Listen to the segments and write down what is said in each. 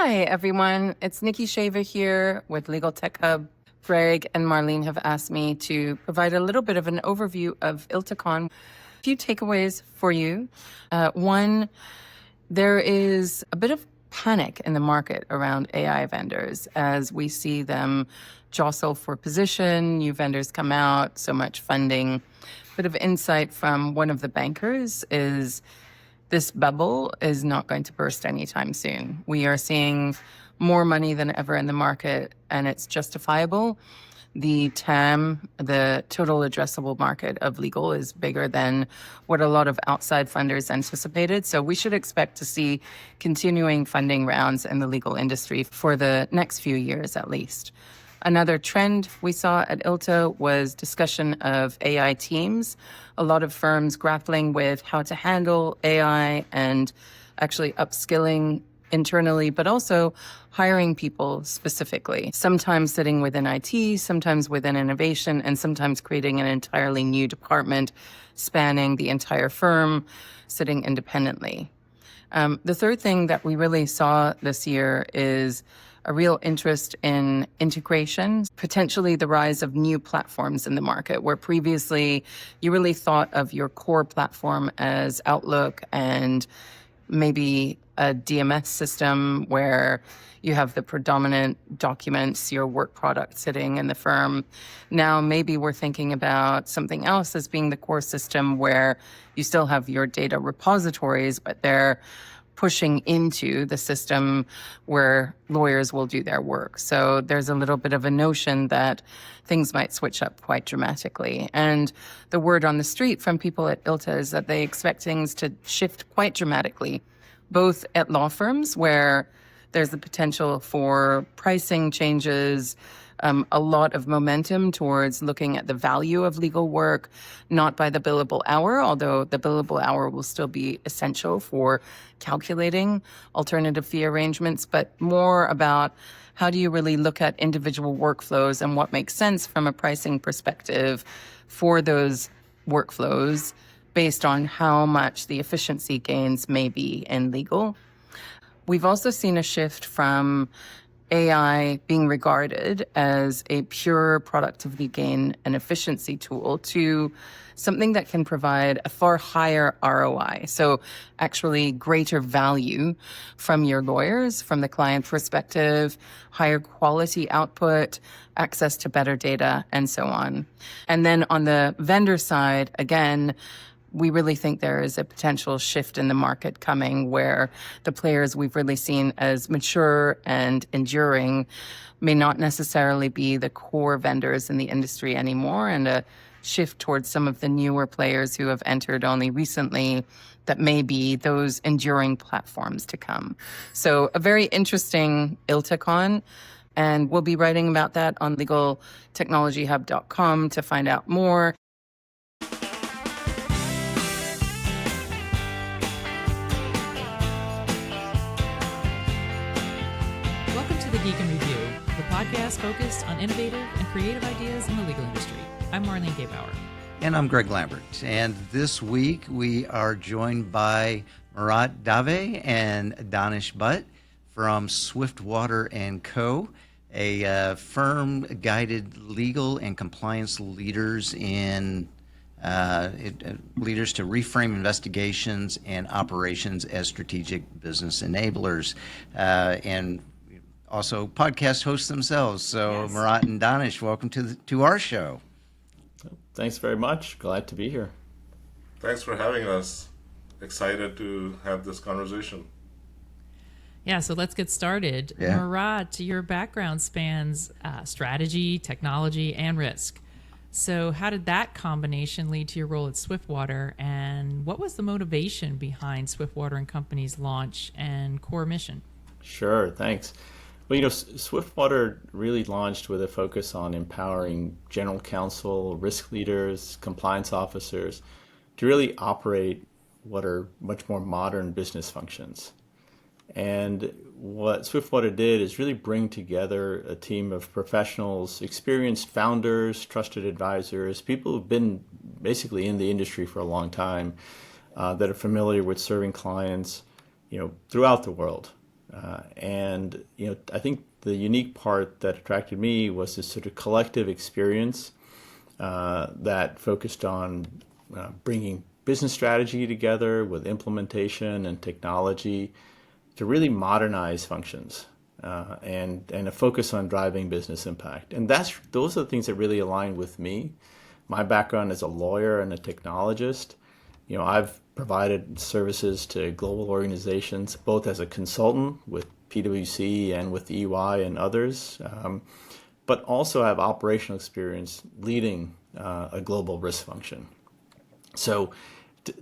Hi, everyone. It's Nikki Shaver here with Legal Tech Hub. Greg and Marlene have asked me to provide a little bit of an overview of ILTACon. A few takeaways for you. One, there is a bit of panic in the market around AI vendors as we see them jostle for position, new vendors come out, so much funding. Bit of insight from one of the bankers is this bubble is not going to burst anytime soon. We are seeing more money than ever in the market, and it's justifiable. The TAM, the total addressable market of legal, is bigger than what a lot of outside funders anticipated. So we should expect to see continuing funding rounds in the legal industry for the next few years at least. Another trend we saw at ILTA was discussion of AI teams. A lot of firms grappling with how to handle AI and actually upskilling internally, but also hiring people specifically, sometimes sitting within IT, sometimes within innovation, and sometimes creating an entirely new department spanning the entire firm, sitting independently. The third thing that we really saw this year is a real interest in integration, potentially the rise of new platforms in the market, where previously you really thought of your core platform as Outlook and maybe a DMS system where you have the predominant documents, your work product sitting in the firm. Now, maybe we're thinking about something else as being the core system where you still have your data repositories, but they're pushing into the system where lawyers will do their work. So there's a little bit of a notion that things might switch up quite dramatically. And the word on the street from people at ILTA is that they expect things to shift quite dramatically, both at law firms where there's the potential for pricing changes, a lot of momentum towards looking at the value of legal work, not by the billable hour, although the billable hour will still be essential for calculating alternative fee arrangements, but more about how do you really look at individual workflows and what makes sense from a pricing perspective for those workflows based on how much the efficiency gains may be in legal. We've also seen a shift from AI being regarded as a pure productivity gain and efficiency tool to something that can provide a far higher ROI. So actually greater value from your lawyers, from the client perspective, higher quality output, access to better data, and so on. And then on the vendor side, again, we really think there is a potential shift in the market coming where the players we've really seen as mature and enduring may not necessarily be the core vendors in the industry anymore, and a shift towards some of the newer players who have entered only recently that may be those enduring platforms to come. So a very interesting ILTACon, and we'll be writing about that on legaltechnologyhub.com to find out more. Geek and Review, the podcast focused on innovative and creative ideas in the legal industry. I'm Marlene Gabauer. And I'm Greg Lambert. And this week we are joined by Mirat and Danish from Swiftwater & Co., a firm guided legal and compliance leaders leaders to reframe investigations and operations as strategic business enablers. And also podcast hosts themselves. So yes. Mirat and Danish, welcome to our show. Thanks very much. Glad to be here. Thanks for having us. Excited to have this conversation. Yeah, so let's get started. Yeah. Mirat, your background spans strategy, technology, and risk. So how did that combination lead to your role at Swiftwater, and what was the motivation behind Swiftwater & Company's launch and core mission? Sure, thanks. Well, Swiftwater really launched with a focus on empowering general counsel, risk leaders, compliance officers to really operate what are much more modern business functions. And what Swiftwater did is really bring together a team of professionals, experienced founders, trusted advisors, people who've been basically in the industry for a long time, that are familiar with serving clients, throughout the world. And I think the unique part that attracted me was this sort of collective experience that focused on bringing business strategy together with implementation and technology to really modernize functions and a focus on driving business impact. And those are the things that really align with me. My background as a lawyer and a technologist, I've provided services to global organizations, both as a consultant with PwC and with EY and others, but also have operational experience leading a global risk function. So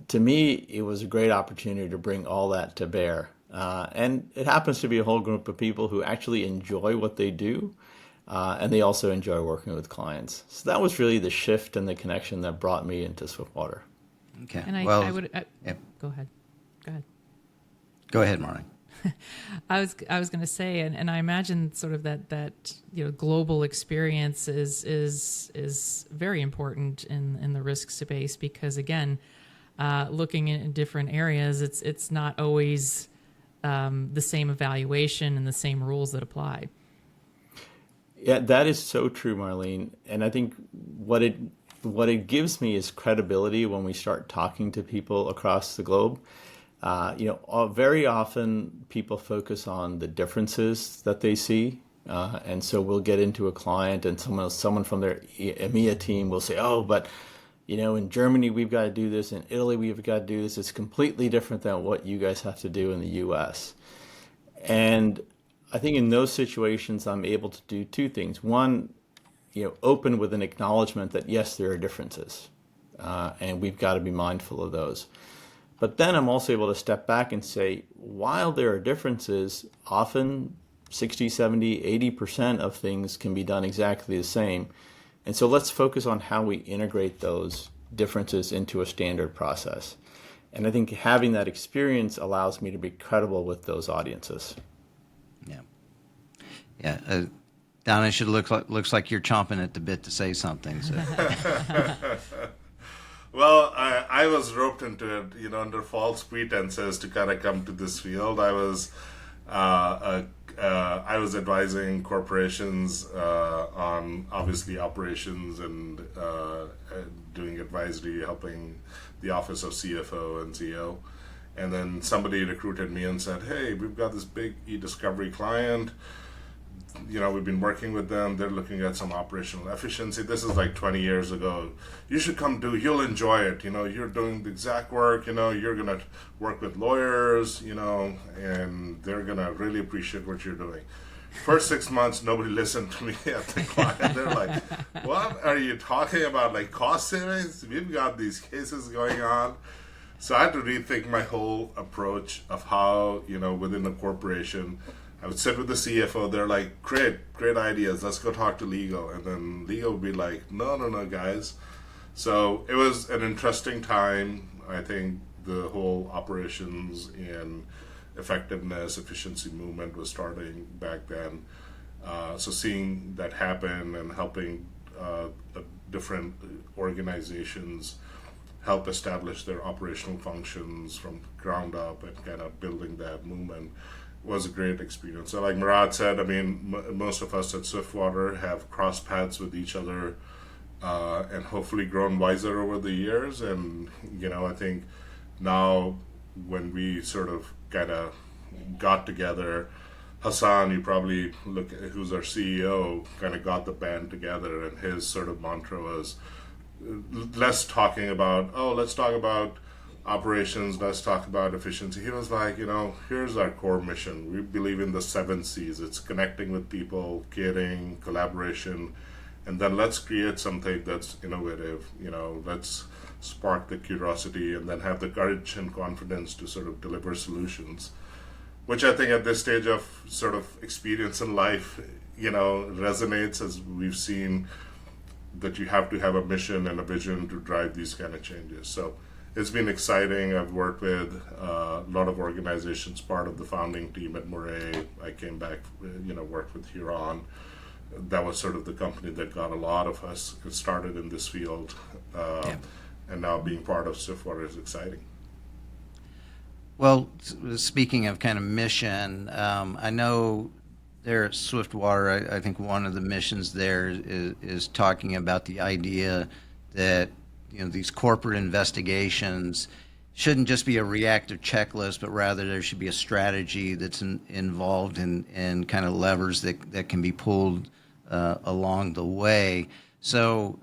to me, it was a great opportunity to bring all that to bear. And it happens to be a whole group of people who actually enjoy what they do, and they also enjoy working with clients. So that was really the shift and the connection that brought me into Swiftwater. Okay. And well, I would yep. Go ahead. Go ahead, Marnie. I was going to say, and I imagine sort of that global experience is very important in the risk space, because again, looking in different areas, it's not always the same evaluation and the same rules that apply. Yeah, that is so true, Marlene. And I think what it gives me is credibility when we start talking to people across the globe. Very often people focus on the differences that they see. And so we'll get into a client and someone from their EMEA team will say, oh, but in Germany, we've got to do this. In Italy, we've got to do this. It's completely different than what you guys have to do in the US. And I think in those situations, I'm able to do two things. One, open with an acknowledgement that, yes, there are differences, and we've got to be mindful of those. But then I'm also able to step back and say, while there are differences, often 60, 70, 80% of things can be done exactly the same. And so let's focus on how we integrate those differences into a standard process. And I think having that experience allows me to be credible with those audiences. Yeah. Yeah. Danish, it looks like you're chomping at the bit to say something. So. Well, I was roped into it, under false pretenses to kind of come to this field. I was advising corporations on obviously operations and doing advisory, helping the office of CFO and CEO. And then somebody recruited me and said, hey, we've got this big e-discovery client. We've been working with them. They're looking at some operational efficiency. This is like 20 years ago. You should come you'll enjoy it. You're doing the exact work. You're going to work with lawyers, and they're going to really appreciate what you're doing. First 6 months, nobody listened to me at the client. They're like, what are you talking about? Like cost savings? We've got these cases going on. So I had to rethink my whole approach of how, within a corporation, I would sit with the CFO. They're like, great ideas. Let's go talk to legal. And then legal would be like, no, guys. So it was an interesting time. I think the whole operations and effectiveness, efficiency movement was starting back then. So seeing that happen and helping different organizations help establish their operational functions from ground up and kind of building that movement was a great experience. So like Mirat said, most of us at Swiftwater have crossed paths with each other and hopefully grown wiser over the years. And, I think now when we sort of kind of got together, Hassan, you probably look at who's our CEO, kind of got the band together, and his sort of mantra was less talking about, let's talk about operations, let's talk about efficiency. He was like, here's our core mission. We believe in the 7 C's. It's connecting with people, caring, collaboration, and then let's create something that's innovative. Let's spark the curiosity and then have the courage and confidence to sort of deliver solutions, which I think at this stage of sort of experience in life, resonates, as we've seen that you have to have a mission and a vision to drive these kind of changes. So it's been exciting. I've worked with a lot of organizations, part of the founding team at Murray. I came back, worked with Huron. That was sort of the company that got a lot of us started in this field. And now being part of Swiftwater is exciting. Well, speaking of kind of mission, I know there at Swiftwater, I think one of the missions there is talking about the idea that these corporate investigations shouldn't just be a reactive checklist, but rather there should be a strategy that's involved in kind of levers that can be pulled along the way. So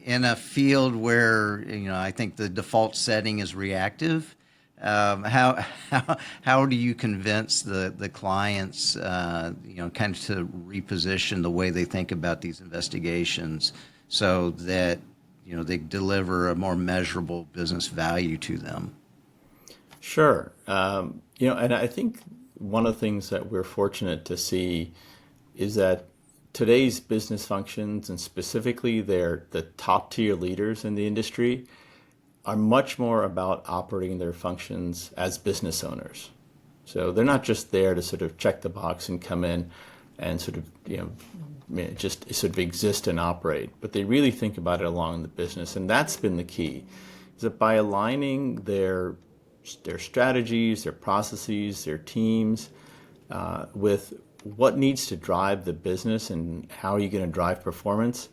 in a field where I think the default setting is reactive, how do you convince the clients kind of to reposition the way they think about these investigations so that they deliver a more measurable business value to them? Sure. And I think one of the things that we're fortunate to see is that today's business functions, and specifically the top tier leaders in the industry, are much more about operating their functions as business owners. So they're not just there to sort of check the box and come in and sort of, just sort of exist and operate, but they really think about it along the business. And that's been the key, is that by aligning their strategies, their processes, their teams with what needs to drive the business and how are you going to drive performance,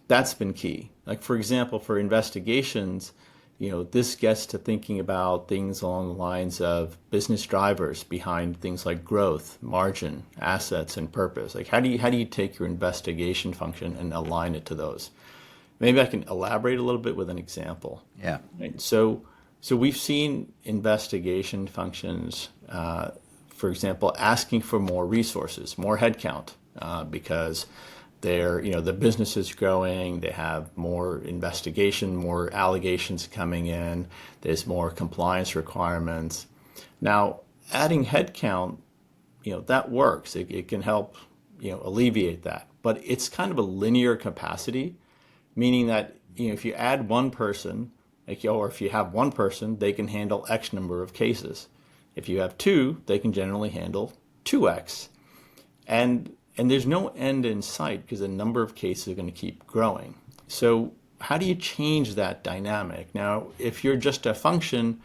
that's been key. Like, for example, for investigations, this gets to thinking about things along the lines of business drivers behind things like growth, margin, assets, and purpose. Like, how do you take your investigation function and align it to those? Maybe I can elaborate a little bit with an example. Yeah. Right? So we've seen investigation functions, for example, asking for more resources, more headcount, because the business is growing, they have more investigation, more allegations coming in, there's more compliance requirements. Now, adding headcount, that works. It can help, alleviate that. But it's kind of a linear capacity, meaning that, if you add one person, or if you have one person, they can handle X number of cases. If you have two, they can generally handle 2X. And there's no end in sight because the number of cases are going to keep growing. So how do you change that dynamic? Now, if you're just a function,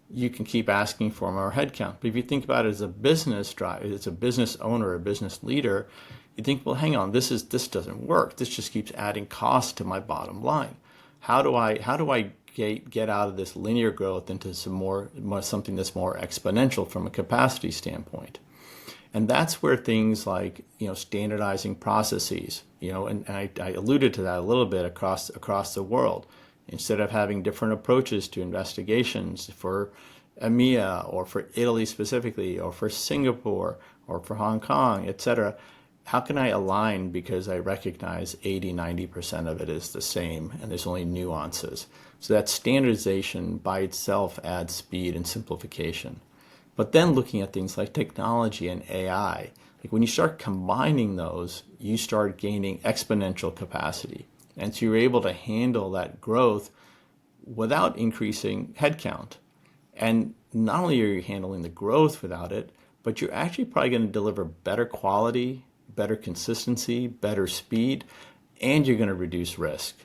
you can keep asking for more headcount. But if you think about it as a business it's a business owner, a business leader, you think, well, hang on, this doesn't work. This just keeps adding cost to my bottom line. How do I get out of this linear growth into something that's more exponential from a capacity standpoint? And that's where things like, standardizing processes, and I alluded to that a little bit across the world. Instead of having different approaches to investigations for EMEA or for Italy specifically, or for Singapore or for Hong Kong, et cetera, how can I align because I recognize 80-90% of it is the same and there's only nuances? So that standardization by itself adds speed and simplification. But then looking at things like technology and AI, like when you start combining those, you start gaining exponential capacity. And so you're able to handle that growth without increasing headcount. And not only are you handling the growth without it, but you're actually probably going to deliver better quality, better consistency, better speed, and you're going to reduce risk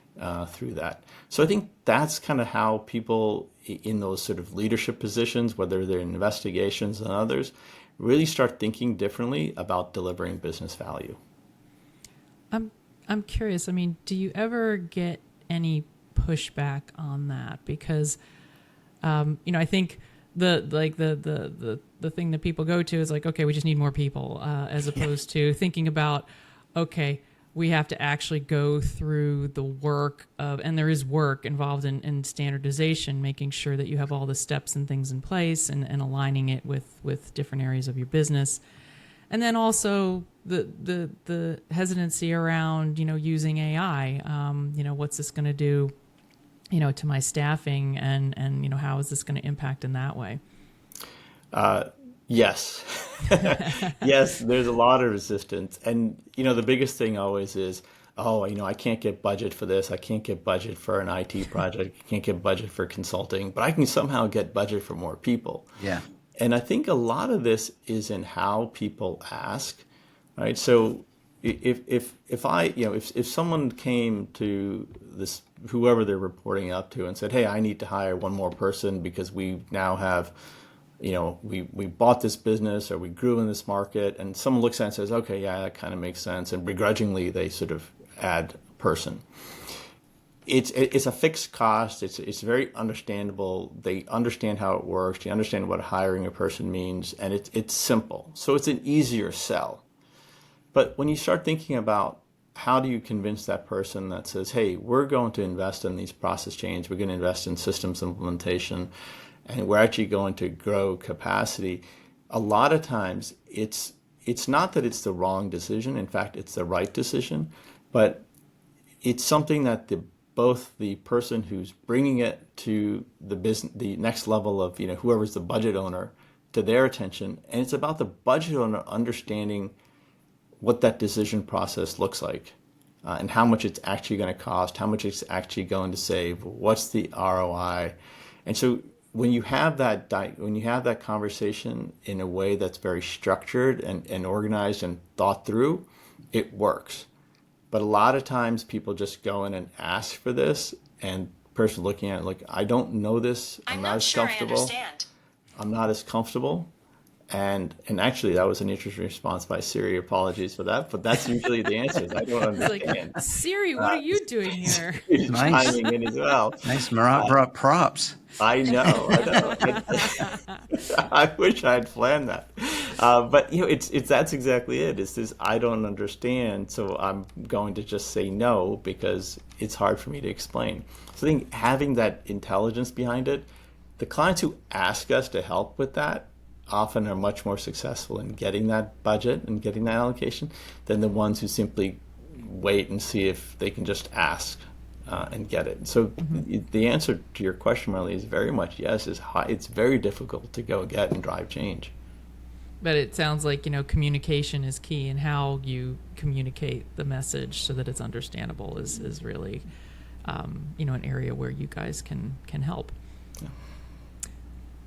through that. So I think that's kind of how people in those sort of leadership positions, whether they're in investigations and others, really start thinking differently about delivering business value. I'm curious. I mean, do you ever get any pushback on that? Because, I think the thing that people go to is like, okay, we just need more people, as opposed to thinking about, okay, we have to actually go through the work of, and there is work involved in standardization, making sure that you have all the steps and things in place and aligning it with different areas of your business. And then also the hesitancy around, using AI, what's this going to do, to my staffing and how is this going to impact in that way? Yes. Yes, there's a lot of resistance. And, the biggest thing always is, I can't get budget for this. I can't get budget for an IT project. I can't get budget for consulting, but I can somehow get budget for more people. Yeah. And I think a lot of this is in how people ask, right? So if someone came to this, whoever they're reporting up to, and said, hey, I need to hire one more person because we now have, we bought this business or we grew in this market, and someone looks at it and says, okay, yeah, that kind of makes sense, and begrudgingly they sort of add a person. It's a fixed cost. It's very understandable. They understand how it works. They understand what hiring a person means, and it's simple. So it's an easier sell. But when you start thinking about how do you convince that person that says, hey, we're going to invest in these process change, we're going to invest in systems implementation, and we're actually going to grow capacity, a lot of times it's not that it's the wrong decision. In fact, it's the right decision, but it's something that both the person who's bringing it to the business, the next level of whoever's the budget owner, to their attention, and it's about the budget owner understanding what that decision process looks like, and how much it's actually going to cost, how much it's actually going to save, what's the ROI. And so when you have that conversation in a way that's very structured and organized and thought through, it works. But a lot of times people just go in and ask for this, and the person looking at it like, I don't know this, I'm not as sure comfortable. I understand. I'm not as comfortable. And actually, that was an interesting response by Siri. Apologies for that, but that's usually the answer. I don't understand. Like, Siri, what are you doing here? He's Nice. chiming in as well. Nice. Mirat brought props. I know. I wish I'd planned that. But that's exactly it. It's this, I don't understand, so I'm going to just say no because it's hard for me to explain. So I think having that intelligence behind it, the clients who ask us to help with that often are much more successful in getting that budget and getting that allocation than the ones who simply wait and see if they can just ask and get it. So the answer to your question, Marley, is very much yes. It's very difficult to go get and drive change. But it sounds like, communication is key, and how you communicate the message so that it's understandable is really, an area where you guys can help. Yeah.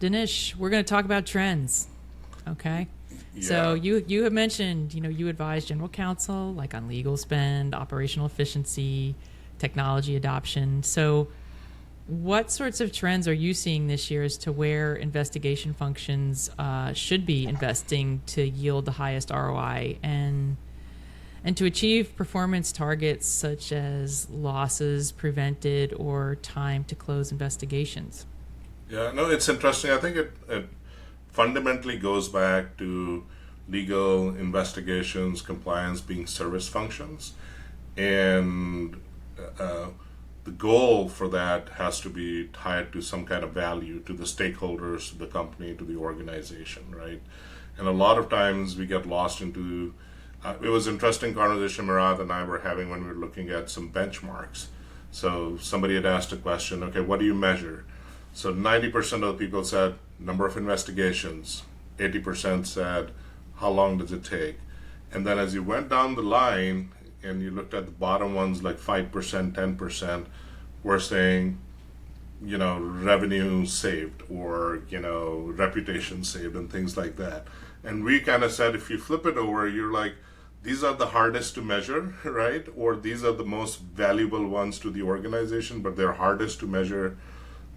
Danish, we're going to talk about trends. Okay. Yeah. So you have mentioned, you advise general counsel, like on legal spend, operational efficiency, technology adoption. So what sorts of trends are you seeing this year as to where investigation functions should be investing to yield the highest ROI and to achieve performance targets such as losses prevented or time to close investigations? Yeah, no, it's interesting. I think it fundamentally goes back to legal investigations, compliance being service functions, and the goal for that has to be tied to some kind of value to the stakeholders, to the company, to the organization, right? And a lot of times we get lost into, it was an interesting conversation Mirat and I were having when we were looking at some benchmarks. So somebody had asked a question, okay, what do you measure? So 90% of the people said number of investigations, 80% said how long does it take? And then as you went down the line and you looked at the bottom ones like 5%, 10%, were saying, revenue saved or, reputation saved and things like that. And we kind of said, if you flip it over, you're like, these are the hardest to measure, right? Or these are the most valuable ones to the organization, but they're hardest to measure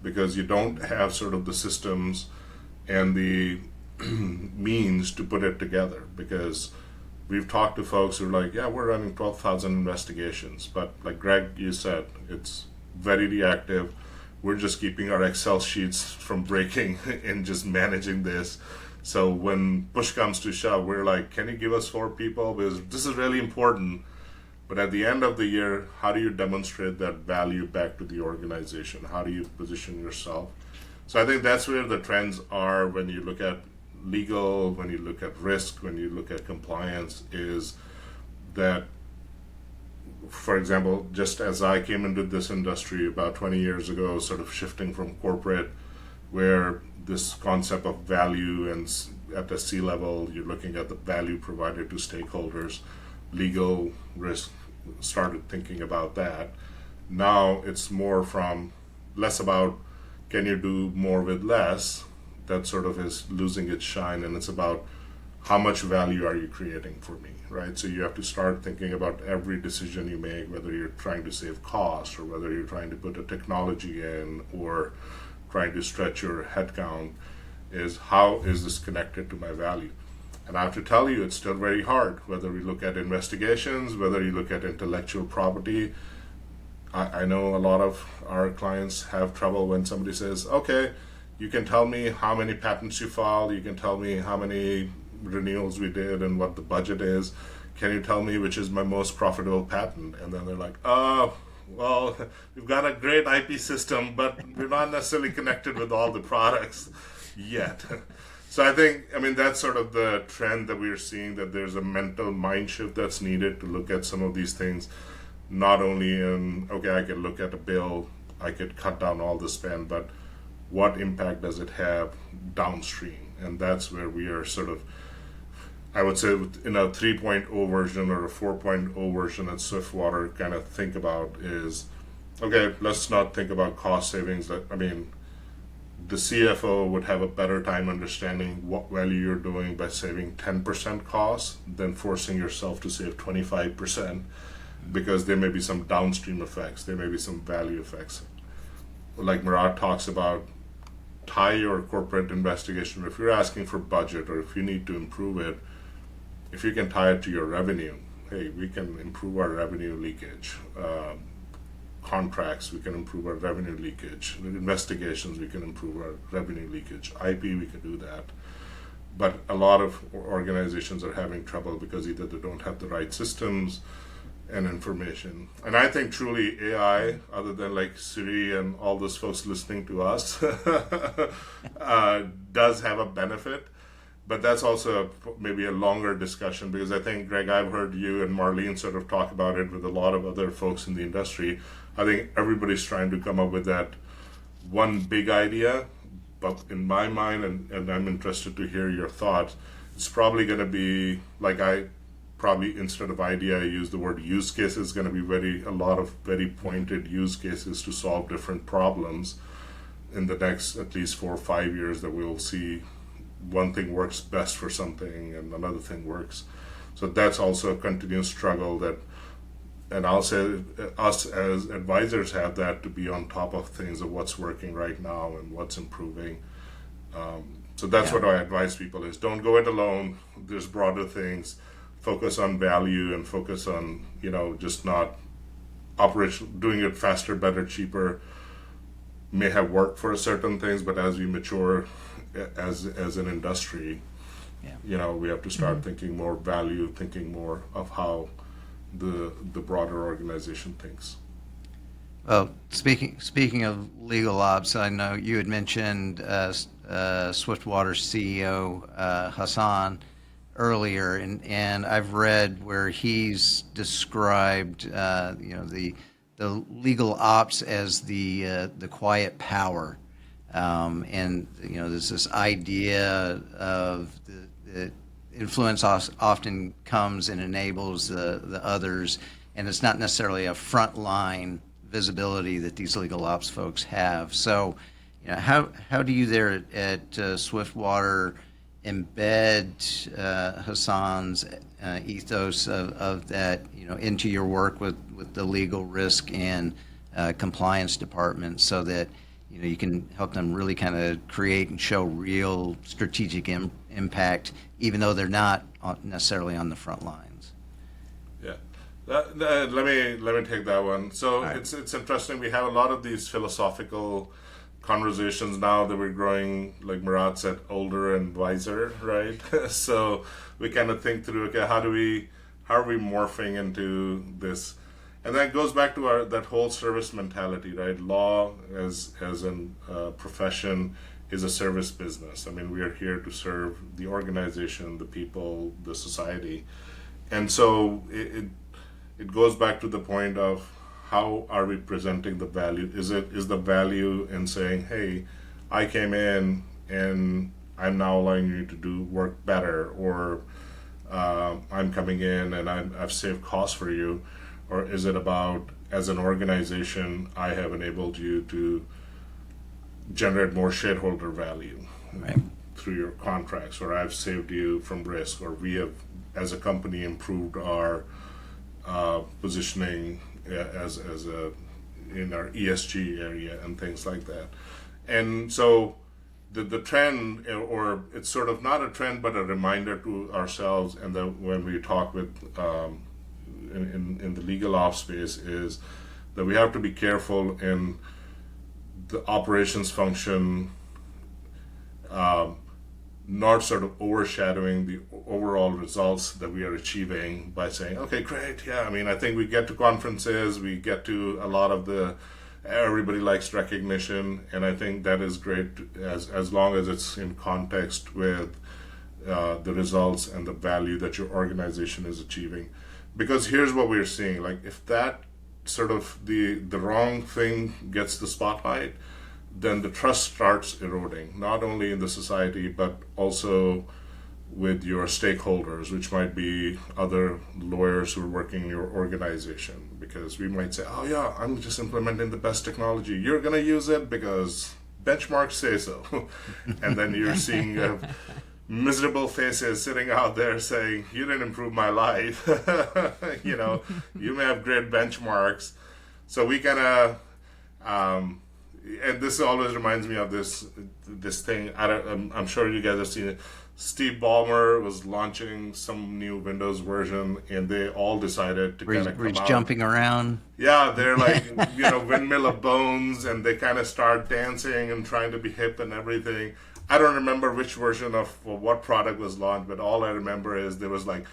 because you don't have sort of the systems and the means to put it together. Because we've talked to folks who are like, yeah, we're running 12,000 investigations, but like Greg, you said, it's very reactive. We're just keeping our Excel sheets from breaking and just managing this. So when push comes to shove, we're like, can you give us 4 people? Because this is really important. But at the end of the year, how do you demonstrate that value back to the organization? How do you position yourself? So I think that's where the trends are when you look at legal, when you look at risk, when you look at compliance, is that, for example, just as I came into this industry about 20 years ago, sort of shifting from corporate, where this concept of value and at the C level, you're looking at the value provided to stakeholders, legal risk, started thinking about that. Now it's more from less about can you do more with less, that sort of is losing its shine, and it's about how much value are you creating for me, right? So you have to start thinking about every decision you make, whether you're trying to save costs or whether you're trying to put a technology in or trying to stretch your headcount, is how is this connected to my value? And I have to tell you, it's still very hard, whether we look at investigations, whether you look at intellectual property. I know a lot of our clients have trouble when somebody says, okay, you can tell me how many patents you filed, you can tell me how many renewals we did and what the budget is. Can you tell me which is my most profitable patent? And then they're like, oh, well, we've got a great IP system, but we're not necessarily connected with all the products yet. So I mean, that's sort of the trend that we're seeing, that there's a mental mind shift that's needed to look at some of these things, not only in, okay, I could look at a bill, I could cut down all the spend, but what impact does it have downstream? And that's where we are sort of, I would say, in a 3.0 version or a 4.0 version at Swiftwater, kind of think about is, okay, let's not think about cost savings. I mean, the CFO would have a better time understanding what value you're doing by saving 10% costs than forcing yourself to save 25%, because there may be some downstream effects, there may be some value effects. Like Mirat talks about, tie your corporate investigation. If you're asking for budget or if you need to improve it, if you can tie it to your revenue, hey, we can improve our revenue leakage. Contracts, we can improve our revenue leakage. Investigations, we can improve our revenue leakage. IP, we can do that. But a lot of organizations are having trouble because either they don't have the right systems and information. And I think truly AI, other than like Siri and all those folks listening to us, does have a benefit. But that's also maybe a longer discussion, because I think, Greg, I've heard you and Marlene sort of talk about it with a lot of other folks in the industry. I think everybody's trying to come up with that one big idea. But in my mind, and I'm interested to hear your thoughts, it's probably going to be, like instead of idea, I use the word use case. Is going to be a lot of very pointed use cases to solve different problems in the next at least 4 or 5 years, that we'll see one thing works best for something and another thing works. So that's also a continuous struggle that, and I'll say us as advisors have that, to be on top of things of what's working right now and what's improving. So that's what I advise people is, don't go it alone. There's broader things. Focus on value and focus on, just not doing it faster, better, cheaper may have worked for certain things, but as we mature as an industry, we have to start thinking more value, thinking more of how the broader organization thinks. Well, speaking of legal ops, I know you had mentioned Swiftwater CEO Hassan earlier, and I've read where he's described the legal ops as the quiet power, and there's this idea of the influence often comes and enables the others, and it's not necessarily a frontline visibility that these legal ops folks have. So, how do you there at Swiftwater embed Hassan's ethos of that into your work with the legal risk and compliance department, so that you can help them really kind of create and show real strategic impact, even though they're not necessarily on the front lines? Yeah, let me take that one. So right. It's interesting. We have a lot of these philosophical conversations now that we're growing, like Mirat said, older and wiser, right? So we kind of think through, okay, how are we morphing into this? And that goes back to that whole service mentality, right? Law as a profession is a service business. I mean, we are here to serve the organization, the people, the society. And so it goes back to the point of, how are we presenting the value? Is the value in saying, hey, I came in and I'm now allowing you to do work better, or I'm coming in and I've saved costs for you? Or is it about, as an organization, I have enabled you to generate more shareholder value? Right. through your contracts, or I've saved you from risk, or we have, as a company, improved our positioning as a in our ESG area and things like that. And so the trend, or it's sort of not a trend, but a reminder to ourselves, and then when we talk with in the legal ops space, is that we have to be careful in the operations function not sort of overshadowing the overall results that we are achieving by saying, okay, great, yeah, I mean, I think we get to conferences, we get to a lot of everybody likes recognition, and I think that is great as long as it's in context with the results and the value that your organization is achieving. Because here's what we're seeing, like if that sort of the wrong thing gets the spotlight, then the trust starts eroding, not only in the society, but also with your stakeholders, which might be other lawyers who are working in your organization. Because we might say, oh yeah, I'm just implementing the best technology. You're going to use it because benchmarks say so. And then you're seeing miserable faces sitting out there saying, you didn't improve my life. You may have great benchmarks. So we kind of, and this always reminds me of this thing. I'm sure you guys have seen it. Steve Ballmer was launching some new Windows version, and they all decided to kind of come out. Jumping around. Yeah, they're like, windmill of bones, and they kind of start dancing and trying to be hip and everything. I don't remember which version of what product was launched, but all I remember is there was like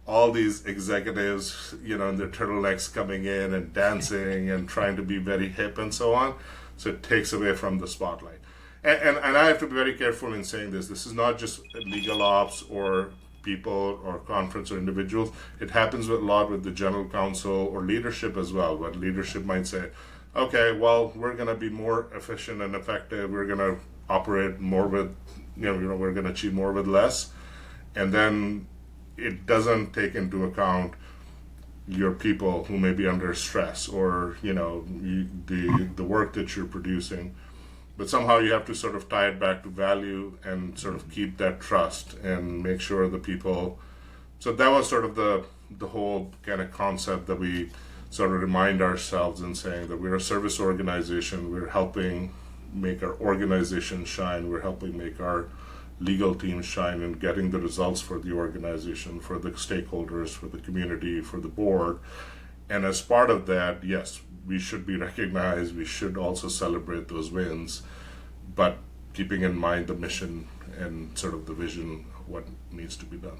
all these executives, in their turtlenecks coming in and dancing and trying to be very hip and so on. So it takes away from the spotlight. And I have to be very careful in saying this. This is not just legal ops or people or conference or individuals. It happens a lot with the general counsel or leadership as well. But leadership might say, okay, well, we're going to be more efficient and effective. We're going to operate more with, we're going to achieve more with less. And then it doesn't take into account your people who may be under stress, or the work that you're producing, but somehow you have to sort of tie it back to value and sort of keep that trust and make sure the people. So that was sort of the whole kind of concept that we sort of remind ourselves in saying that we're a service organization. We're helping make our organization shine. We're helping make our legal teams shine and getting the results for the organization, for the stakeholders, for the community, for the board. And as part of that, yes, we should be recognized. We should also celebrate those wins, but keeping in mind the mission and sort of the vision of what needs to be done.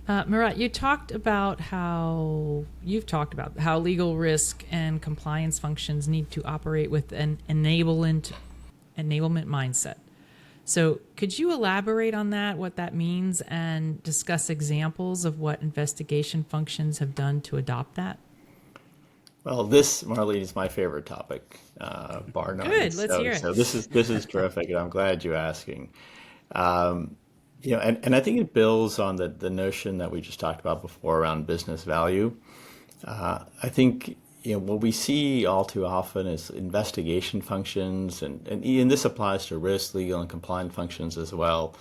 Mirat, you've talked about how legal risk and compliance functions need to operate with an enablement mindset. So could you elaborate on that, what that means, and discuss examples of what investigation functions have done to adopt that? Well, this, Marlene, is my favorite topic, bar none. Good, let's hear it. So this is terrific, and I'm glad you're asking. And I think it builds on the notion that we just talked about before around business value. I think what we see all too often is investigation functions, and this applies to risk, legal, and compliance functions as well.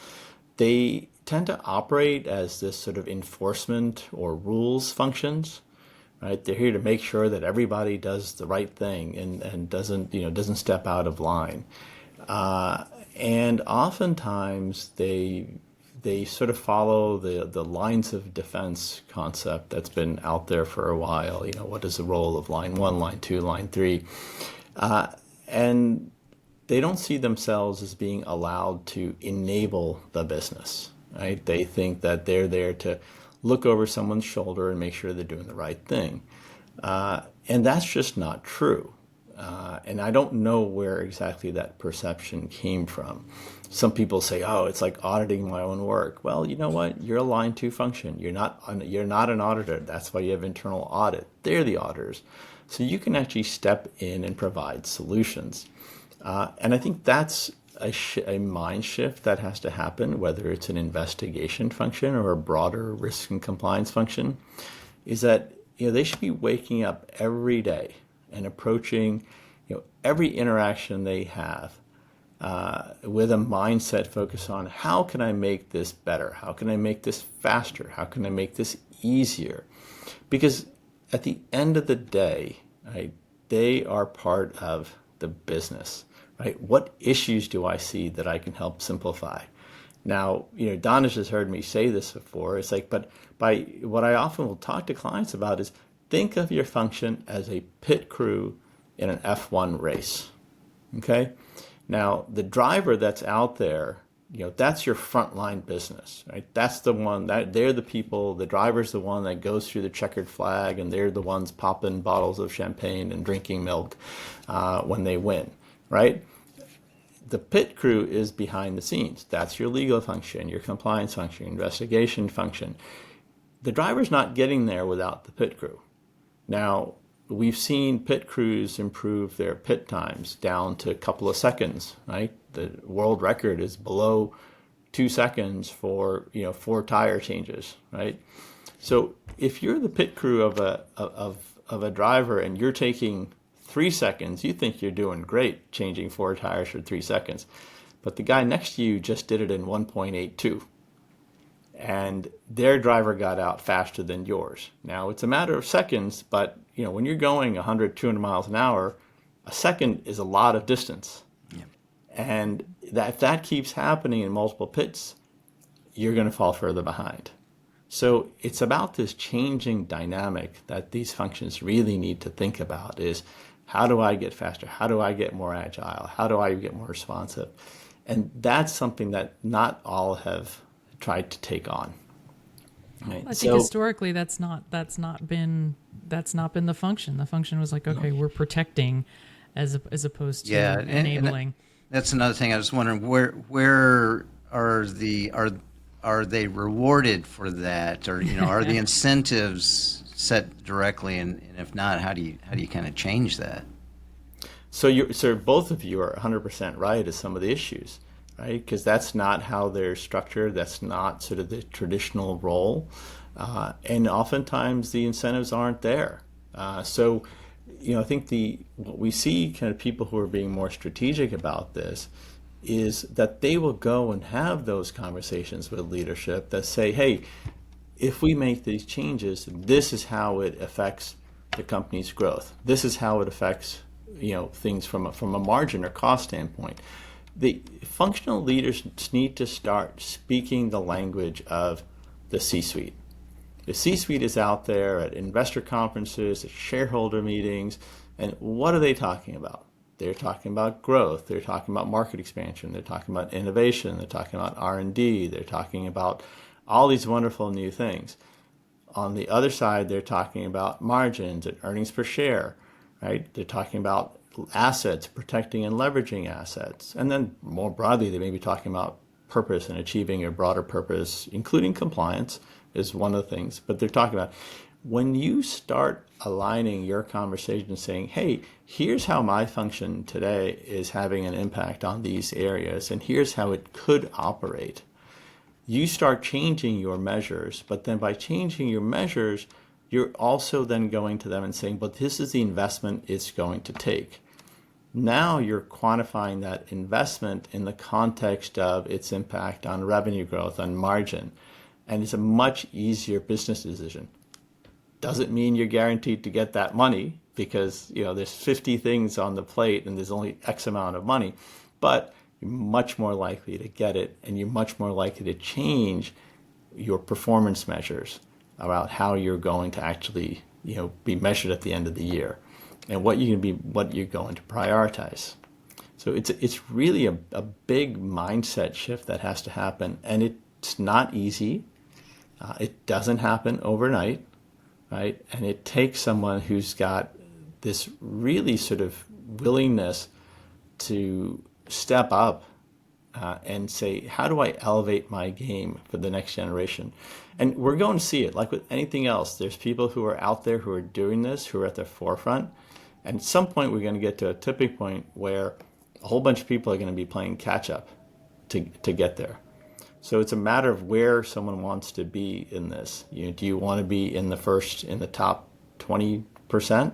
They tend to operate as this sort of enforcement or rules functions, right? They're here to make sure that everybody does the right thing and doesn't step out of line. And oftentimes they sort of follow the lines of defense concept that's been out there for a while. What is the role of line 1, line 2, line 3? And they don't see themselves as being allowed to enable the business, right? They think that they're there to look over someone's shoulder and make sure they're doing the right thing. And that's just not true. And I don't know where exactly that perception came from. Some people say, oh, it's like auditing my own work. Well, you know what? You're a line 2 function. You're not an auditor. That's why you have internal audit. They're the auditors. So you can actually step in and provide solutions. And I think that's a mind shift that has to happen, whether it's an investigation function or a broader risk and compliance function, is that they should be waking up every day and approaching every interaction they have with a mindset focus on how can I make this better? How can I make this faster? How can I make this easier? Because at the end of the day, right, they are part of the business, right? What issues do I see that I can help simplify? Now, Danish has heard me say this before. It's like, but by what I often will talk to clients about is think of your function as a pit crew in an F1 race. Okay? Now, the driver that's out there, that's your frontline business, right? That's the one that they're the people, the driver's the one that goes through the checkered flag, and they're the ones popping bottles of champagne and drinking milk when they win, right? The pit crew is behind the scenes. That's your legal function, your compliance function, your investigation function. The driver's not getting there without the pit crew. Now, we've seen pit crews improve their pit times down to a couple of seconds, right? The world record is below 2 seconds for 4 tire changes, right? So if you're the pit crew of a driver and you're taking 3 seconds, you think you're doing great changing 4 tires for 3 seconds. But the guy next to you just did it in 1.82. And their driver got out faster than yours. Now, it's a matter of seconds, but when you're going 100, 200 miles an hour, a second is a lot of distance. Yeah. And if that keeps happening in multiple pits, you're going to fall further behind. So it's about this changing dynamic that these functions really need to think about is, how do I get faster? How do I get more agile? How do I get more responsive? And that's something that not all have tried to take on. Right? I think historically that's not been the function. The function was like, okay, we're protecting as opposed to enabling. And that's another thing. I was wondering where are they rewarded for that, or are the incentives set directly, and if not, how do you kind of change that? So both of you are 100% right as some of the issues, right? Because that's not how they're structured. That's not sort of the traditional role. And oftentimes the incentives aren't there. So I think what we see kind of people who are being more strategic about this is that they will go and have those conversations with leadership that say, hey, if we make these changes, this is how it affects the company's growth. This is how it affects things from a margin or cost standpoint. The functional leaders need to start speaking the language of the C-suite. The C-suite is out there at investor conferences, at shareholder meetings, and what are they talking about? They're talking about growth. They're talking about market expansion. They're talking about innovation. They're talking about R&D. They're talking about all these wonderful new things. On the other side, they're talking about margins and earnings per share, right? They're talking about assets, protecting and leveraging assets. And then more broadly, they may be talking about purpose and achieving a broader purpose, including compliance is one of the things. But they're talking about when you start aligning your conversation saying, hey, here's how my function today is having an impact on these areas, and here's how it could operate. You start changing your measures, but then by changing your measures, you're also then going to them and saying, but this is the investment it's going to take. Now you're quantifying that investment in the context of its impact on revenue growth, on margin, and it's a much easier business decision. Doesn't mean you're guaranteed to get that money because there's 50 things on the plate and there's only X amount of money, but you're much more likely to get it, and you're much more likely to change your performance measures about how you're going to actually be measured at the end of the year, and what you're going to prioritize. So it's really a big mindset shift that has to happen, and it's not easy. It doesn't happen overnight, right? And it takes someone who's got this really sort of willingness to step up and say, how do I elevate my game for the next generation? And we're going to see it. Like with anything else, there's people who are out there who are doing this, who are at the forefront. And at some point, we're going to get to a tipping point where a whole bunch of people are going to be playing catch up to get there. So it's a matter of where someone wants to be in this. Do you want to be in the top 20%?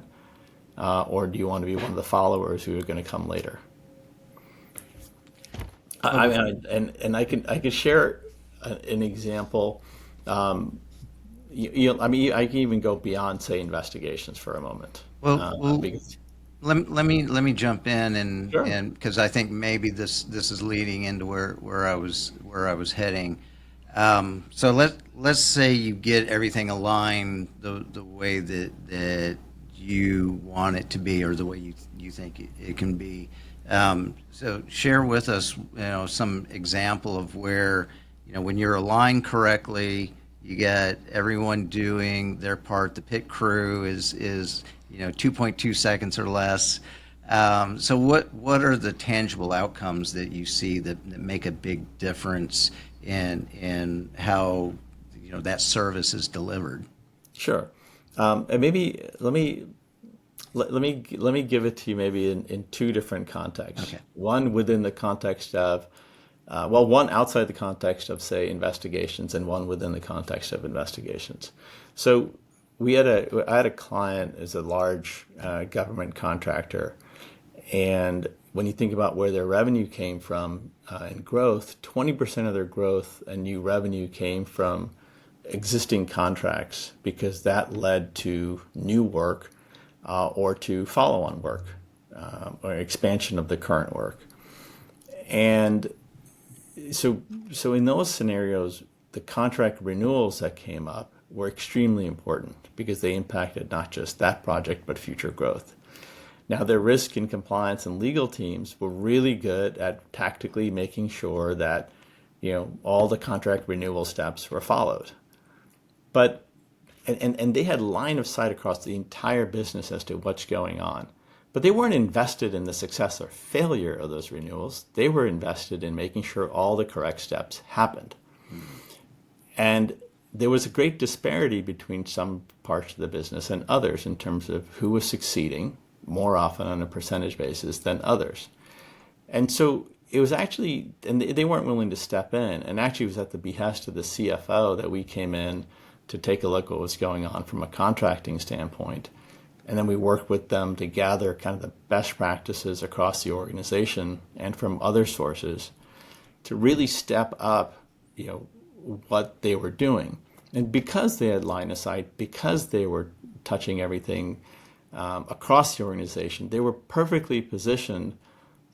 Or do you want to be one of the followers who are going to come later? I could share an example. I mean, I can even go beyond, say, investigations for a moment. Well, Because let me jump in sure. and because I think maybe this is leading into where I was heading. So let's say you get everything aligned the way that you want it to be, or the way you think it can be. So share with us, some example of where, when you're aligned correctly, you got everyone doing their part. The pit crew is 2.2 seconds or less. So what are the tangible outcomes that you see that make a big difference in how that service is delivered? Sure. And maybe let me give it to you maybe in two different contexts. Okay. One within the context of well, one outside the context of, say, investigations, and one within the context of investigations. So I had a client as a large government contractor, and when you think about where their revenue came from and growth, 20% of their growth and new revenue came from existing contracts, because that led to new work or to follow-on work or expansion of the current work. And so in those scenarios, the contract renewals that came up were extremely important because they impacted not just that project, but future growth. Now, their risk and compliance and legal teams were really good at tactically making sure that, all the contract renewal steps were followed. But, and they had line of sight across the entire business as to what's going on. But they weren't invested in the success or failure of those renewals. They were invested in making sure all the correct steps happened. And there was a great disparity between some parts of the business and others in terms of who was succeeding more often on a percentage basis than others. And so it was actually, and they weren't willing to step in. And actually, it was at the behest of the CFO that we came in to take a look at what was going on from a contracting standpoint. And then we worked with them to gather kind of the best practices across the organization and from other sources to really step up, what they were doing. And because they had line of sight, because they were touching everything across the organization, they were perfectly positioned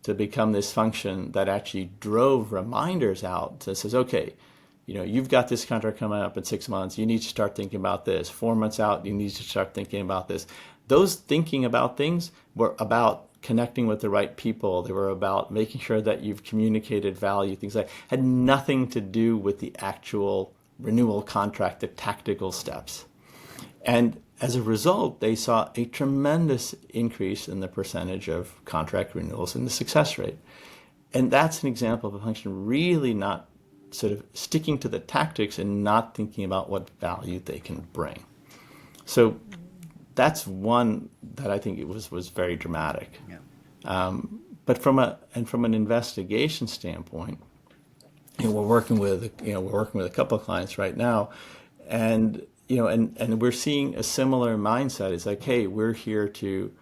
to become this function that actually drove reminders out that says, okay, you've got this contract coming up in 6 months. You need to start thinking about this. 4 months out, you need to start thinking about this. Those thinking about things were about connecting with the right people. They were about making sure that you've communicated value, things like had nothing to do with the actual renewal contract, the tactical steps. And as a result, they saw a tremendous increase in the percentage of contract renewals and the success rate. And that's an example of a function really not sort of sticking to the tactics and not thinking about what value they can bring. So that's one that I think it was very dramatic. Yeah. But from an investigation standpoint, we're working with a couple of clients right now, and we're seeing a similar mindset. It's like, hey, we're here to,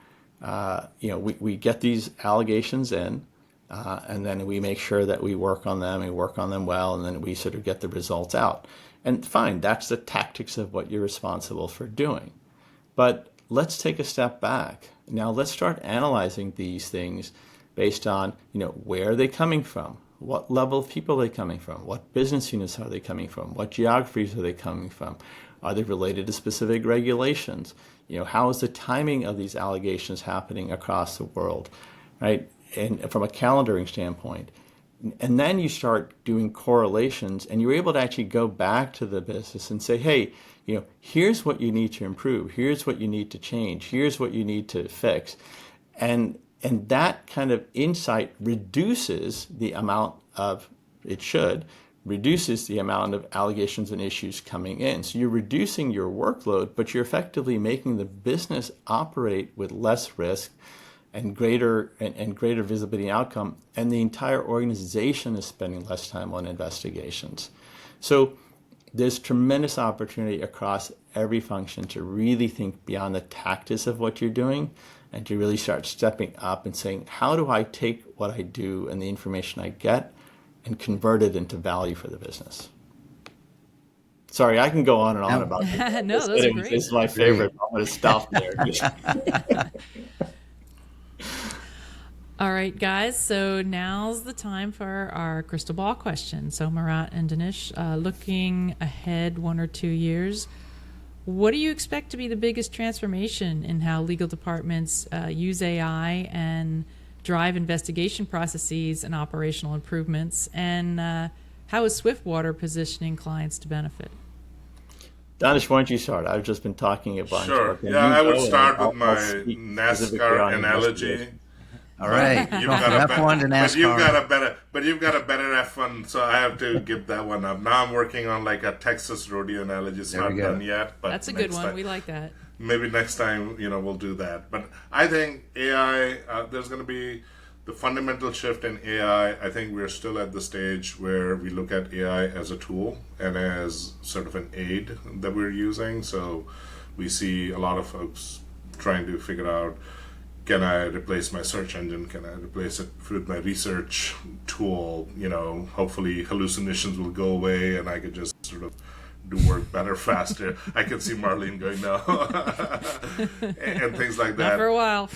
we get these allegations in, and then we make sure that we work on them and work on them well, and then we sort of get the results out. And fine, that's the tactics of what you're responsible for doing. But let's take a step back. Now let's start analyzing these things based on, where are they coming from? What level of people are they coming from? What business units are they coming from? What geographies are they coming from? Are they related to specific regulations? How is the timing of these allegations happening across the world, right? And from a calendaring standpoint. And then you start doing correlations, and you're able to actually go back to the business and say, hey, here's what you need to improve. Here's what you need to change. Here's what you need to fix. And that kind of insight reduces the amount of, reduces the amount of allegations and issues coming in. So you're reducing your workload, but you're effectively making the business operate with less risk and greater visibility and outcome, and the entire organization is spending less time on investigations. So there's tremendous opportunity across every function to really think beyond the tactics of what you're doing and to really start stepping up and saying, how do I take what I do and the information I get and convert it into value for the business. Sorry, I can go on and on about this. No, those are great. This is my favorite. I'm going to stop there. All right, guys. So now's the time for our crystal ball question. So Mirat and Danish, looking ahead 1 or 2 years, what do you expect to be the biggest transformation in how legal departments use AI and drive investigation processes and operational improvements? And how is Swiftwater positioning clients to benefit? Danish, why don't you start? I've just been talking a bunch. Sure. But Yeah, I would start I'll with my speak specifically on NASCAR analogy. investigation. All right. You've got a F1 to NASCAR. but you've got a better F1, so I have to give that one up. Now I'm working on like a Texas rodeo analogy. It's not done yet, but that's a good one. time, we like that. maybe next time, we'll do that. But I think AI, there's going to be the fundamental shift in AI. I think we're still at the stage where we look at AI as a tool and as sort of an aid that we're using. So we see a lot of folks trying to figure out, can I replace my search engine? Can I replace it with my research tool? Hopefully hallucinations will go away and I could just sort of do work better, faster. I can see Marlene going, no. and things like that. Not for a while.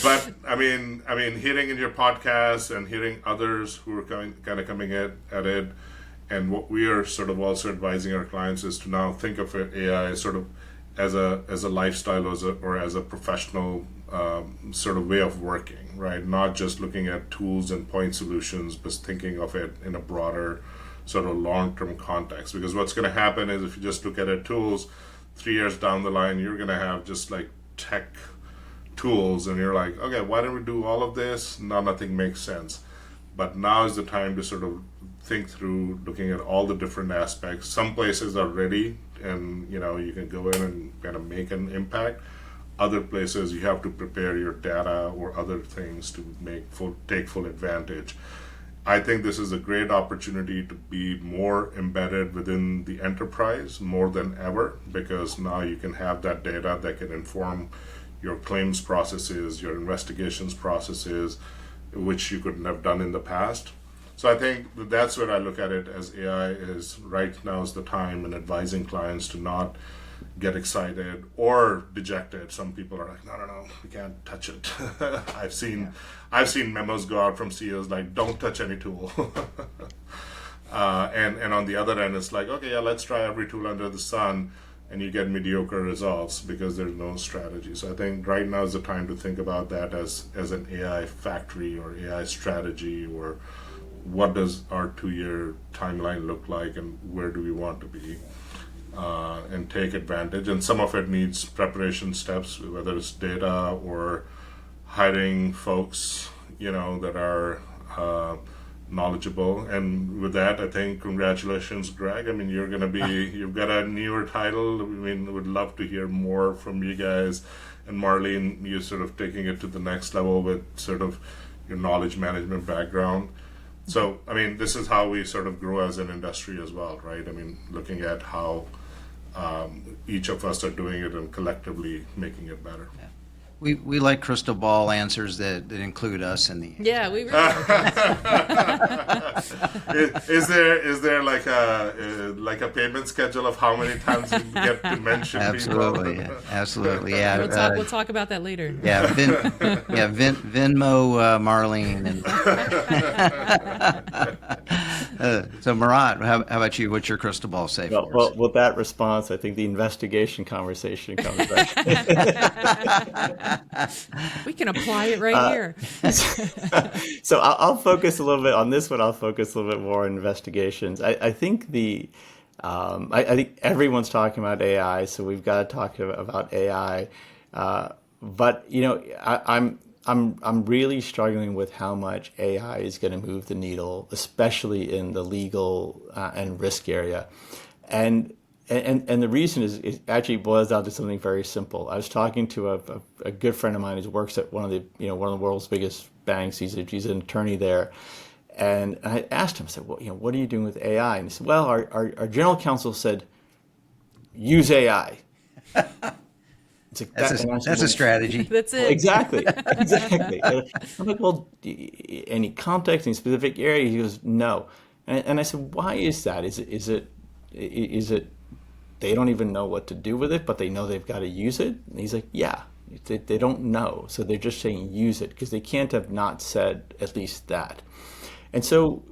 But I mean, hearing in your podcast and hearing others who are coming at it, and what we are sort of also advising our clients is to now think of AI sort of as a lifestyle or as a professional sort of way of working, right? Not just looking at tools and point solutions, but thinking of it in a broader sort of long-term context. Because what's going to happen is if you just look at it tools, 3 years down the line, you're going to have just like tech tools, and you're like, okay, why don't we do all of this? Now nothing makes sense. But now is the time to sort of think through looking at all the different aspects. Some places are ready, and you can go in and kind of make an impact. Other places you have to prepare your data or other things to take full advantage. I think this is a great opportunity to be more embedded within the enterprise more than ever, because now you can have that data that can inform your claims processes, your investigations processes, which you couldn't have done in the past. So I think that's where I look at it as AI is right now is the time in advising clients to not get excited or dejected. Some people are like, no, we can't touch it. I've seen memos go out from CEOs like, don't touch any tool. And on the other end, it's like, okay, yeah, let's try every tool under the sun, and you get mediocre results because there's no strategy. So I think right now is the time to think about that as an AI factory or AI strategy, or what does our 2-year timeline look like and where do we want to be, and take advantage. And some of it needs preparation steps, whether it's data or hiring folks, that are knowledgeable. And with that, I think congratulations, Greg. I mean, you've got a newer title. I mean, would love to hear more from you guys. And Marlene, you're sort of taking it to the next level with sort of your knowledge management background. So, I mean, this is how we sort of grow as an industry as well, right? I mean, looking at how each of us are doing it and collectively making it better. Yeah. We like crystal ball answers that include us in the. Yeah, we really Is there like a payment schedule of how many times you get to mention Absolutely, people? Absolutely, yeah. We'll talk about that later. Yeah, Venmo, Marlene, and so Mirat, how about you? What's your crystal ball say for us? Well, with that response, I think the investigation conversation comes back. We can apply it right here. So I'll focus a little bit on this one. I'll focus a little bit more on investigations. I think I think everyone's talking about AI, so we've got to talk about AI. But I'm really struggling with how much AI is going to move the needle, especially in the legal and risk area, and the reason is it actually boils down to something very simple. I was talking to a good friend of mine who works at one of the world's biggest banks. He's an attorney there, and I asked him, I said, well, what are you doing with AI? And he said, well, our general counsel said, use AI. It's like That's a strategy. That's it. Exactly, exactly. And I'm like, well, any context, any specific area? He goes, no. And I said, why is that? Is it they don't even know what to do with it, but they know they've got to use it? And he's like, yeah, they don't know. So they're just saying use it because they can't have not said at least that. And so,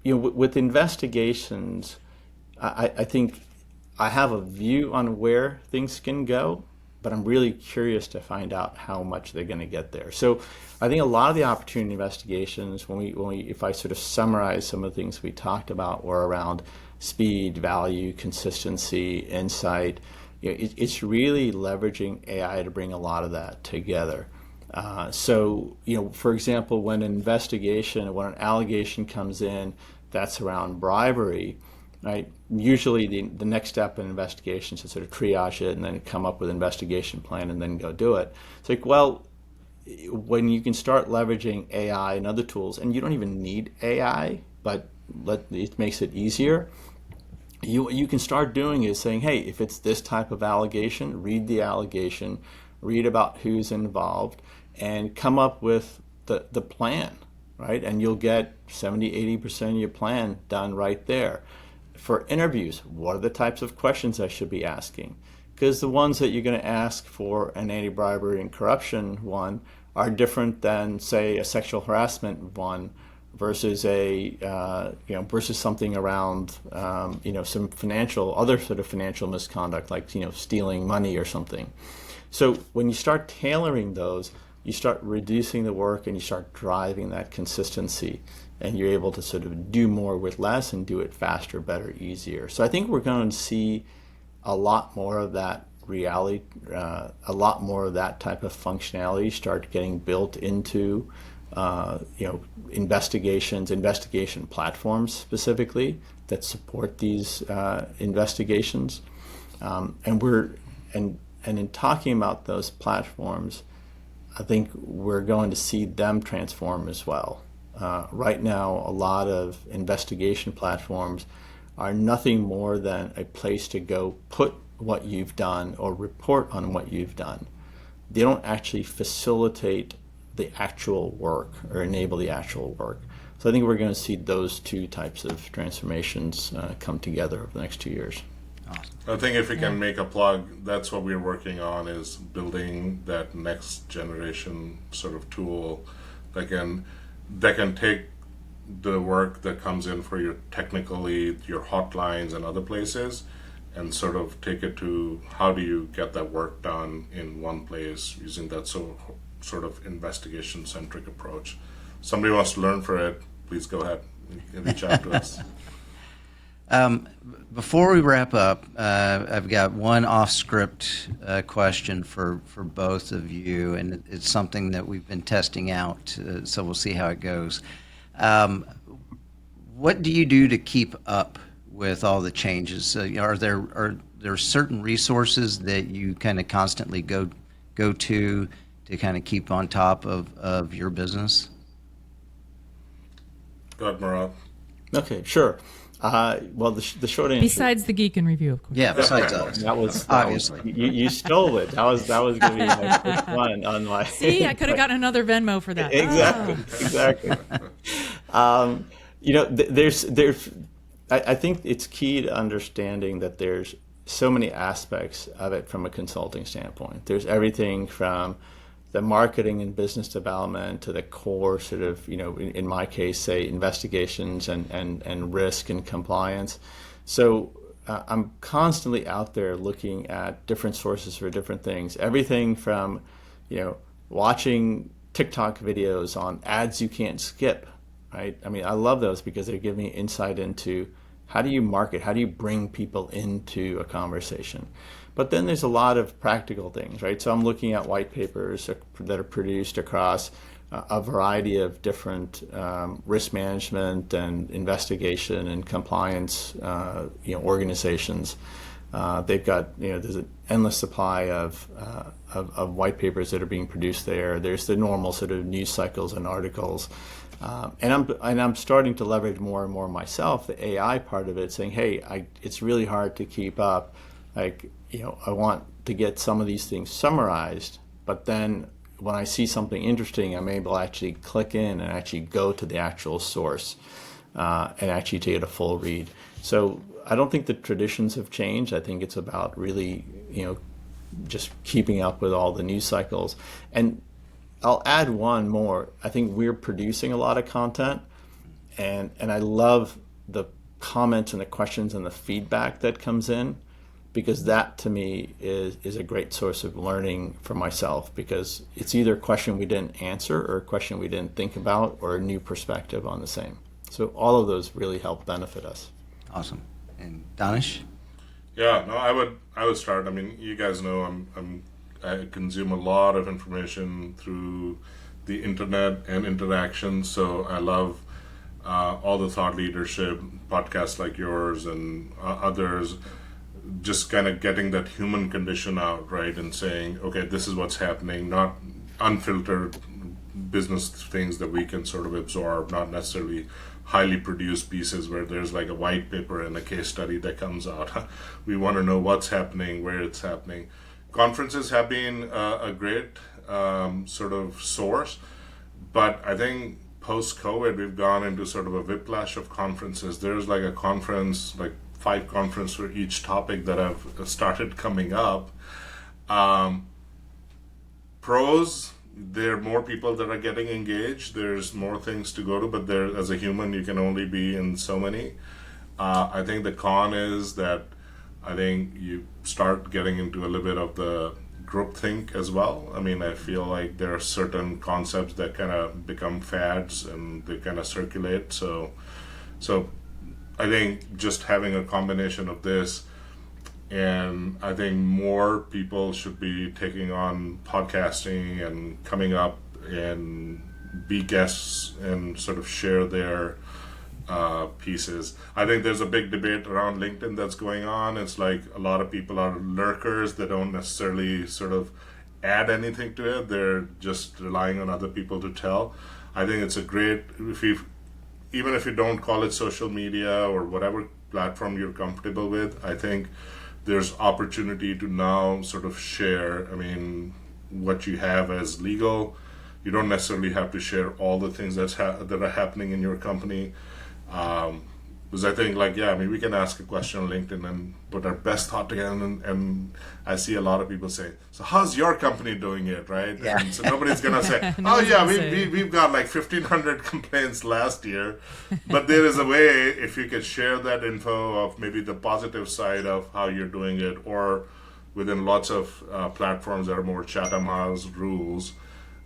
with investigations, I think I have a view on where things can go, but I'm really curious to find out how much they're going to get there. So I think a lot of the opportunity investigations, if I sort of summarize some of the things we talked about, were around speed, value, consistency, insight. It's really leveraging AI to bring a lot of that together. So, for example, when an allegation comes in that's around bribery, right? Usually the next step in investigation is to sort of triage it and then come up with an investigation plan and then go do it. It's like, well, when you can start leveraging AI and other tools, and you don't even need AI, but it makes it easier. You can start doing is saying, hey, if it's this type of allegation, read the allegation, read about who's involved, and come up with the plan, right? And you'll get 70, 80% of your plan done right there. For interviews, what are the types of questions I should be asking? Because the ones that you're going to ask for an anti-bribery and corruption one are different than, say, a sexual harassment one versus versus something around some other sort of financial misconduct, like stealing money or something. So when you start tailoring those, you start reducing the work and you start driving that consistency, and you're able to sort of do more with less and do it faster, better, easier. So I think we're going to see a lot more of that reality, a lot more of that type of functionality start getting built into investigation platforms specifically that support these investigations. And in talking about those platforms, I think we're going to see them transform as well. Right now, a lot of investigation platforms are nothing more than a place to go put what you've done or report on what you've done. They don't actually facilitate the actual work or enable the actual work. So I think we're going to see those two types of transformations come together over the next 2 years. I think if we can make a plug, that's what we're working on, is building that next generation sort of tool that can take the work that comes in for your hotlines and other places, and sort of take it to how do you get that work done in one place using that sort of investigation-centric approach. Somebody wants to learn for it, please go ahead and reach out to us. Before we wrap up, I've got one off-script question for both of you, and it's something that we've been testing out, so we'll see how it goes. What do you do to keep up with all the changes? Are there certain resources that you kind of constantly go to kind of keep on top of your business? Go ahead, Mirat. Okay, sure. Well, the short answer. Besides the Geek and Review, of course. Yeah, besides us. That was Obviously. You stole it. That was going to be my first one on my. See, I could have gotten another Venmo for that. Exactly. I think it's key to understanding that there's so many aspects of it from a consulting standpoint. There's everything from the marketing and business development to the core sort of, in my case, say investigations and risk and compliance. So I'm constantly out there looking at different sources for different things. Everything from, watching TikTok videos on ads you can't skip, right? I mean, I love those because they give me insight into how do you market, how do you bring people into a conversation. But then there's a lot of practical things, right? So I'm looking at white papers that are produced across a variety of different risk management and investigation and compliance organizations. They've got, there's an endless supply of white papers that are being produced there. There's the normal sort of news cycles and articles. And I'm starting to leverage more and more myself, the AI part of it, saying, hey, it's really hard to keep up Like, I want to get some of these things summarized, but then when I see something interesting, I'm able to actually click in and actually go to the actual source and actually take a full read. So I don't think the traditions have changed. I think it's about really, just keeping up with all the news cycles. And I'll add one more. I think we're producing a lot of content, and I love the comments and the questions and the feedback that comes in, because that to me is a great source of learning for myself, because it's either a question we didn't answer or a question we didn't think about or a new perspective on the same. So all of those really help benefit us. Awesome. And Danish? Yeah, no, I would start. I mean, you guys know I consume a lot of information through the internet and interaction, so I love all the thought leadership podcasts like yours and others, just kind of getting that human condition out, right, and saying, okay, this is what's happening, not unfiltered business things that we can sort of absorb, not necessarily highly produced pieces where there's like a white paper and a case study that comes out. We want to know what's happening, where it's happening. Conferences have been a great sort of source, but I think post-COVID we've gone into sort of a whiplash of conferences. There's like a conference, like 5 conferences for each topic that have started coming up. Pros, there are more people that are getting engaged. There's more things to go to, but there, as a human, you can only be in so many. I think the con is that I think you start getting into a little bit of the groupthink as well. I mean, I feel like there are certain concepts that kind of become fads and they kind of circulate. So I think just having a combination of this, and I think more people should be taking on podcasting and coming up and be guests and sort of share their pieces. I think there's a big debate around LinkedIn that's going on. It's like a lot of people are lurkers. They don't necessarily sort of add anything to it. They're just relying on other people to tell. I think it's a great, even if you don't call it social media or whatever platform you're comfortable with, I think there's opportunity to now sort of share, I mean, what you have as legal. You don't necessarily have to share all the things that are happening in your company. Because I think, like, yeah, I mean, we can ask a question on LinkedIn and put our best thought together, and I see a lot of people say, so how's your company doing it, right? Yeah. And so nobody's going to say, No oh, one's yeah, gonna say. we've got like 1,500 complaints last year. But there is a way, if you could share that info of maybe the positive side of how you're doing it, or within lots of platforms that are more Chatham House rules,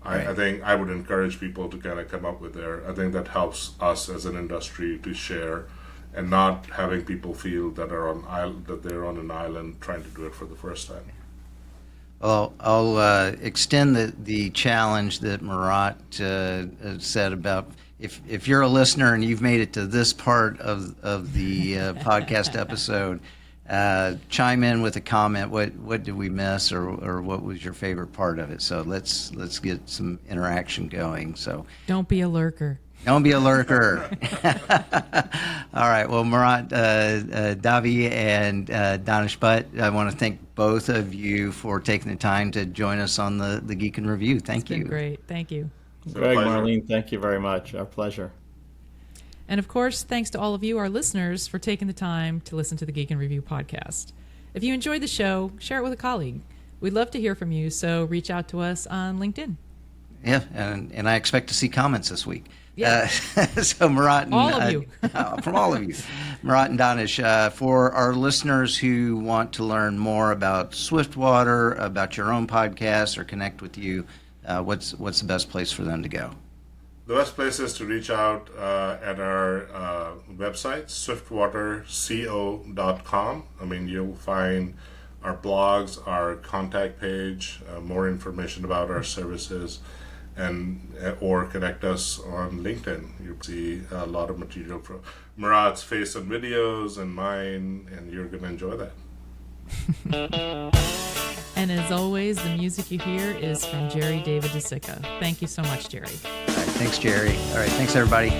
Right. I think I would encourage people to kind of come up with there. I think that helps us as an industry to share, and not having people feel that they're on an island trying to do it for the first time. Well, I'll extend the challenge that Mirat said about if you're a listener and you've made it to this part of the podcast episode, chime in with a comment. What did we miss, or what was your favorite part of it? So let's get some interaction going. So Don't be a lurker. don't be a lurker. All right. Well, Mirat Davi and Danish Butt, I want to thank both of you for taking the time to join us on the Geek in Review. Thank It's you. been great. Thank you. Greg, pleasure. Marlene, thank you very much. Our pleasure. And of course, thanks to all of you, our listeners, for taking the time to listen to the Geek and Review podcast. If you enjoyed the show, share it with a colleague. We'd love to hear from you, so reach out to us on LinkedIn. Yeah, and I expect to see comments this week. Yeah. So Mirat and All of you. from all of you, Mirat and Danish, for our listeners who want to learn more about Swiftwater, about your own podcast, or connect with you, what's the best place for them to go? The best place is to reach out at our website, swiftwaterco.com. I mean, you'll find our blogs, our contact page, more information about our services, and or connect us on LinkedIn. You'll see a lot of material from Mirat's face and videos and mine, and you're going to enjoy that. And as always, the music you hear is from Jerry David DeSica. Thank you so much, Jerry. All right, thanks, Jerry. All right, thanks, everybody.